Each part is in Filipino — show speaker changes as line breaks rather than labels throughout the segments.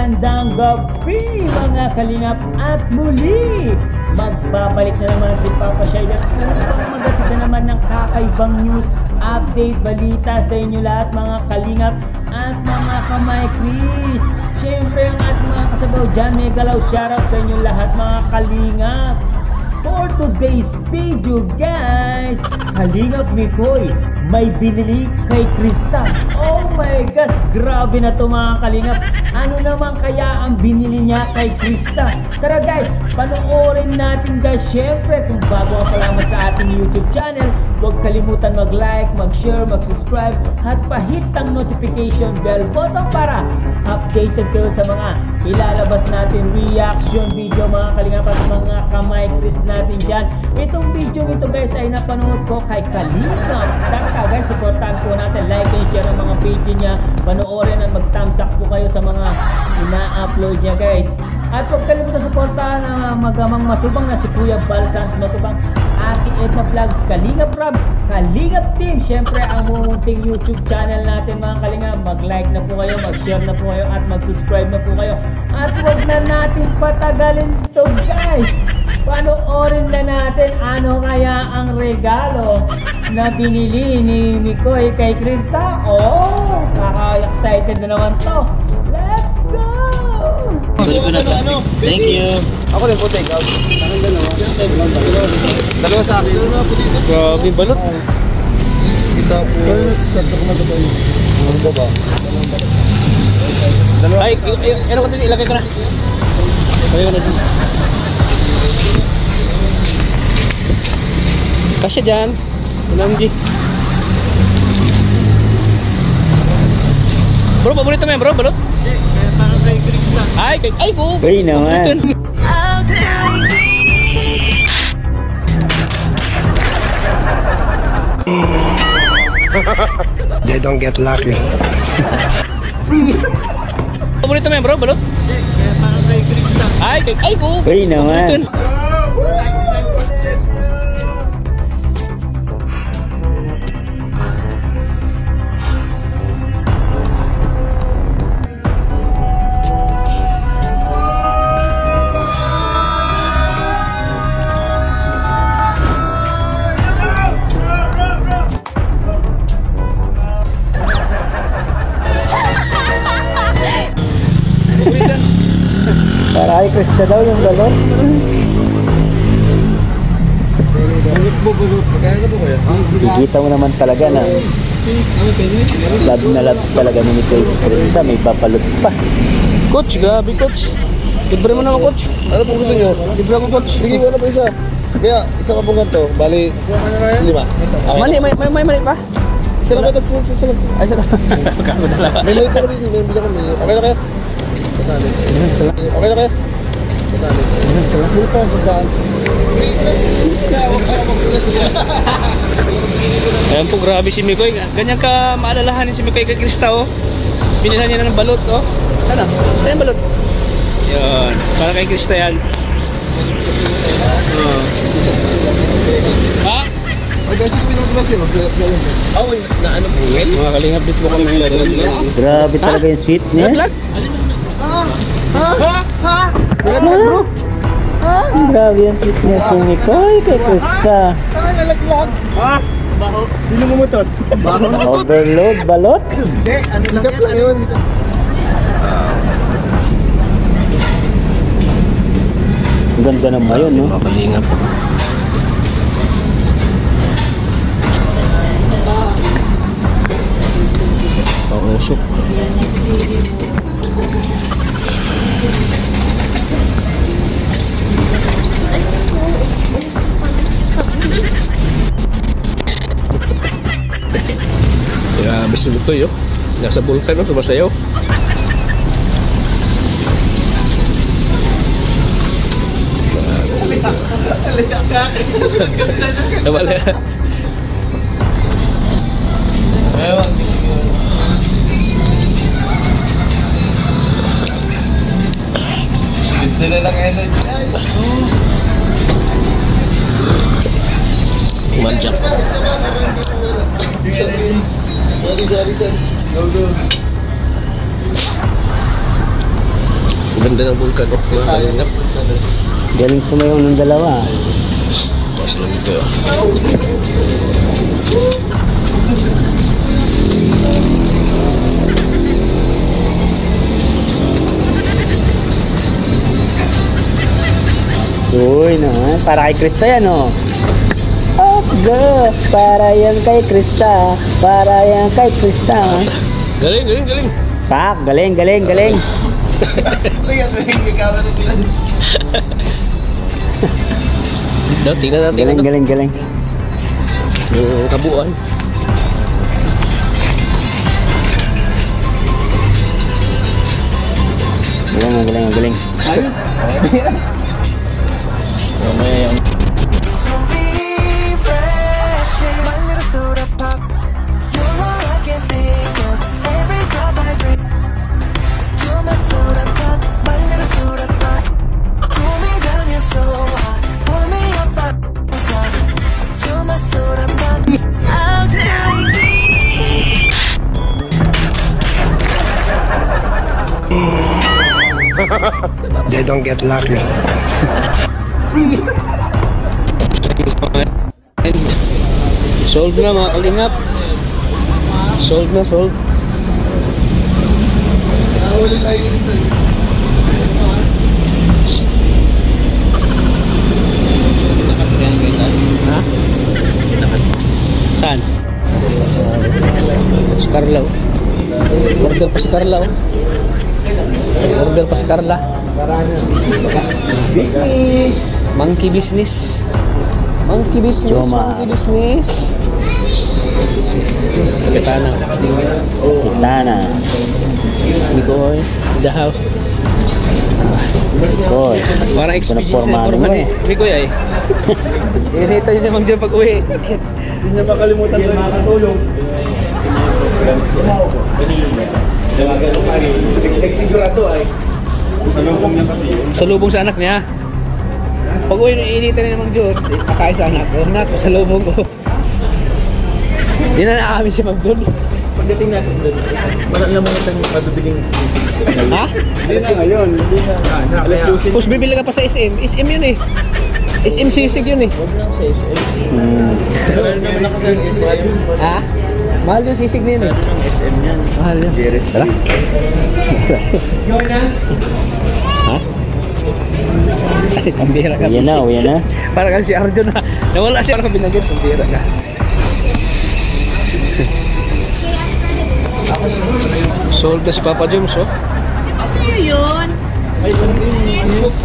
magandang gabi mga kalingap at muli magbabalik na naman si Papa Shai at upang magatid na naman ng kakaibang news, update, balita sa inyo lahat mga kalingap at mga kamay Chris. Siyempre ang ating mga kasabaw dyan, mega loud shoutout sa inyo lahat mga kalingap. For today's video guys, Kalingap Mikoy may binili kay Krista. Oh my gosh, grabe na to mga kalingap. Ano naman kaya ang binili niya kay Krista? Tara guys, panoorin natin guys. Syempre kung bago ka pa lamang sa ating YouTube channel, huwag kalimutan mag-like, mag-share, mag-subscribe at pahit ang notification bell button para updated kayo sa mga ilalabas natin reaction video mga kalingap at mga kamay Chris natin dyan. Itong video ito guys ay napanood ko kay Kalingap. Taka guys, supportan po natin, like and share ang mga video niya, panoorin at mag-thumbs up po kayo sa mga ina-upload niya guys. At huwag kalimutan supportahan ang magamang matubang na si Kuya Balsan Matubang, Ate Edna Vlogs, Kalingap Rob, Kalingap Team. Siyempre ang munting YouTube channel natin mga kalingap. Mag-like na po kayo, mag-share na po kayo at mag-subscribe na po kayo. At huwag na natin patagalin ito guys. Panoorin na natin ano kaya ang regalo na binili ni Mikoy kay Krista. Oh, kaka-excited na naman to. Let's go!
Thank you.
Ako rin po take out. Dalawa sa akin.
Grabe balot.
60 tapos. Ano ba?
Ay, ano ko ito? Ilagay ko na. Ilagay ko na dun. Kasya dyan. Unang G. Bro, paborito mo yan bro, balot?
Parang kay Krista.
Ay ko.
Uy naman.
They don't get lucky.
Paborito mo yan bro, balot?
Parang kay Krista.
Ay ko.
Uy naman. Para kay Krista daw yung balot.
Magkano na po kaya?
Ikita mo naman talaga na love na love talaga ni Mikoy Krista. May papalot pa.
Coach, grabe coach. Libre mo na ako coach.
Ano po gusto nyo?
Libre ako coach.
Sige, wala pa isa. Kaya, isa ka pong ganito. Bali, 5.
Mali, may mali pa.
Isa lang ba? Isa lang.
Ay, saka. Magkano na lang.
May mali pa rin. May bila kami. Okay na kayo? Okay na kayo? Salamat pa. Pagkaan.
Ayan po, grabe si Mikoy. Ganyan ka maalalahanin si Mikoy kay Krista, oh. Binilhan niya na ng balot, oh. Sana? Saan yung balot? Yan. Para kay Krista yan. Ha?
Ay, kasi pinag-vlog yun. Na ano po?
Mga kalingap dito po kami ngayon.
Grabe talaga yung sweetness.
Bro.
Grabe yung sweetness ni Mikoy kay Krista.
Sino mumutot?
Overload balot.
Hindi, ano lang yun.
Ang ganda ng mayon, no?
Mga kalingap. Pausok. Grabe si Lutoy, oh. Nasa bulkan, oh. Sumasayaw. Wala.
Dito na lang energy.
Manjak.
Sorry. Go.
Ganda ng bulkan, oh. Mga kalingap.
Galing sumayaw ng dalawa.
Tapos lang ito, oh.
Uy, no, para kay Krista yan, oh. Oh, go! Para yan kay Krista. Para yan kay Krista.
Galing, galing, galing.
Pak, galing, galing, galing.
Daw, tingnan natin
Galing,
ano.
galing, galing.
Yung kabuuan.
Galing, galing, galing.
Mamaya yung
So refreshing, my little soda pop. You're all I can think of. Every drop I drink. You're my soda pop, my little soda pop. Cool me down, you're so hot. Pull me up, you're my soda pop. I'll take
They don't get lucky.
solve na mga kalingap. Solve na, solve. Ha? Saan? Si Carla, oh. Order pa si Carla, oh. Order pa si Carla.
Business!
Monkey business. Monkey business,
Yoma.
monkey business. Kapitana.
Kita na.
Mikoy, the house.
Boy.
Parang experience
Pinapormahan
na
mo
forman eh. Mikoy ay. Inita nyo naman dyan pag uwi.
Hindi niya makalimutan doon makatulong. Nagsigurado ay. Salubong niya kasi yun.
Salubong sa anak niya. Pag uwi, inita na naman dyan. Kakain sa anak. O anak, salubong ko. Hindi na naamin si Mag John.
Pagdating natin doon, marami naman itang mabibiling.
Ha?
Hindi na ngayon, hindi na. Alas 12.
Tapos bibili ka pa sa SM. SM yun eh. SM sisig yun eh.
Huwag lang sa SM. Meron naman ako sa SM.
Ha? Mahal yung sisig na yun eh.
Meron ng SM yan.
Mahal yun. Tara. Ha? Ay, pambira ka.
Yan na, yan na.
Parang kasi si Arjun na. Nawala siya. Parang binagit. Pambira ka. Sold na si Papa Joms, oh.
Sa'yo yun?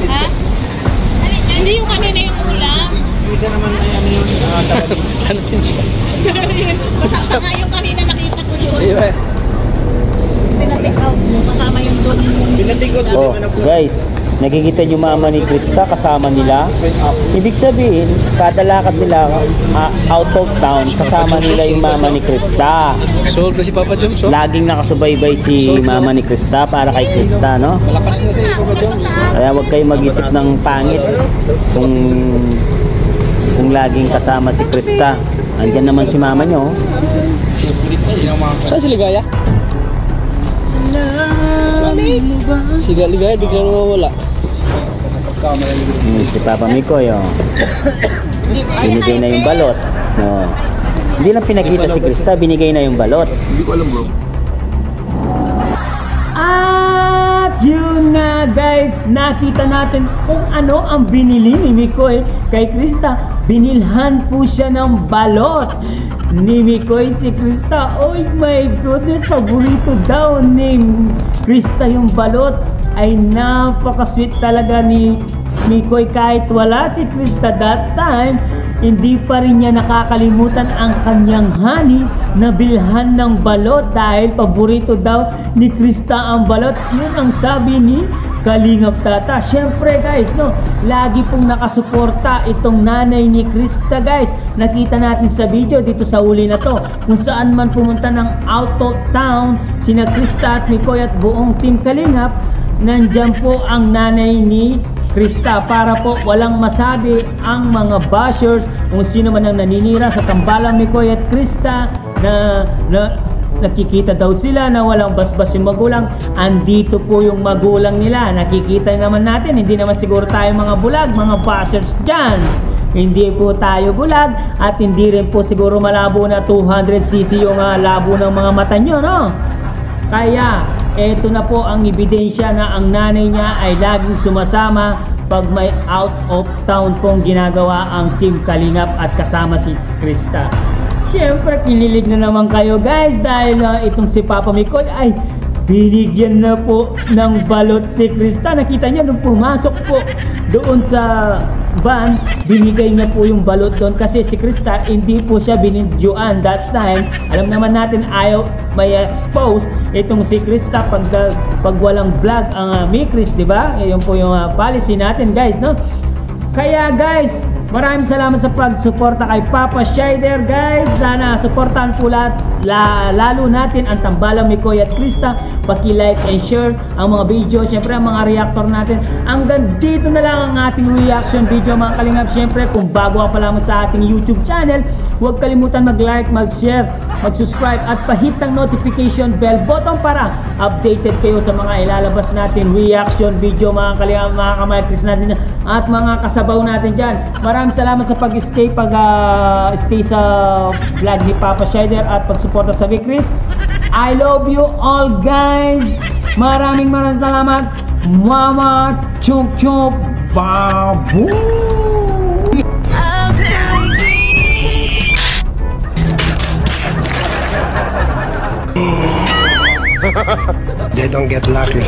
Ha? Hindi yung kanina yung ulam.
Isa naman ay ano yun,
Ano din siya?
Kasama nga yung kanina nakita ko yun.
Ayun, eh.
Pinatik out mo. Kasama yung doon.
Pinatikot
Oh, guys, nakikita nyo mama ni Krista kasama nila. Ibig sabihin, kada lakad nila out of town, kasama nila yung mama ni Krista.
Sold na si Papa Joms, oh.
Laging nakasubaybay si mama ni Krista para kay Krista, no?
Malakas na si Papa Joms.
Kaya huwag kayo mag-isip ng pangit kung laging kasama si Krista. Andyan naman si mama nyo.
Saan si Ligaya? Si Ligaya bigla nawawala.
Si Papa Mikoy, oh. Binigay na yung balot. No. Hindi lang pinakita si Krista, binigay na yung balot.
Hindi ko alam bro.
At yun nga guys, nakita natin kung ano ang binili ni Mikoy kay Krista. Binilhan po siya ng balot ni Mikoy si Krista. Oh my goodness, paborito daw ni Krista yung balot. Ay napaka-sweet talaga ni Mikoy. Kahit wala si Krista that time, hindi pa rin niya nakakalimutan ang kanyang honey na bilhan ng balot dahil paborito daw ni Krista ang balot. Yun ang sabi ni Kalingap Tata. Syempre guys, no, lagi pong nakasuporta itong nanay ni Krista guys. Nakita natin sa video dito sa uli na to. Kung saan man pumunta ng out of town, sina Krista at Mikoy at buong team Kalingap, nandyan po ang nanay ni Krista para po walang masabi ang mga bashers kung sino man ang naninira sa tambalang Mikoy at Krista na nakikita daw sila na walang basbas yung magulang. Andito po yung magulang nila. Nakikita naman natin, hindi naman siguro tayo mga bulag, mga bashers dyan. Hindi po tayo bulag at hindi rin po siguro malabo na 200cc yung labo ng mga mata nyo, no? Kaya, eto na po ang ebidensya na ang nanay niya ay laging sumasama pag may out of town pong ginagawa ang Team Kalingap at kasama si Krista. Siyempre, kinilig na naman kayo guys dahil itong si Papa Mikoy ay binigyan na po ng balot si Krista. Nakita niya nung pumasok po doon sa van, binigay niya po yung balot doon kasi si Krista hindi po siya binidyoan that time. Alam naman natin ayaw may expose itong si Krista pag walang vlog ang Mikris, di ba? Yun po yung policy natin guys, no? Kaya guys, maraming salamat sa pagsuporta kay Papa Shider guys. Sana suportahan po lahat, lalo natin ang Tambalang Mikoy at Krista. Paki-like and share ang mga video, syempre ang mga reactor natin. Hanggang dito na lang ang ating reaction video mga Kalingap. Syempre kung bago ka pa lamang sa ating YouTube channel, huwag kalimutan mag-like, mag-share, mag-subscribe at pahit ang notification bell button para updated kayo sa mga ilalabas natin reaction video mga Kalingap, mga kamarkis natin at mga kasabaw natin dyan. Maraming salamat sa pag-stay stay sa vlog ni Papa Shider at pagsuporta sa Mikris. I love you all guys. Maraming salamat. Mama chuk chuk babu.
They don't get lucky.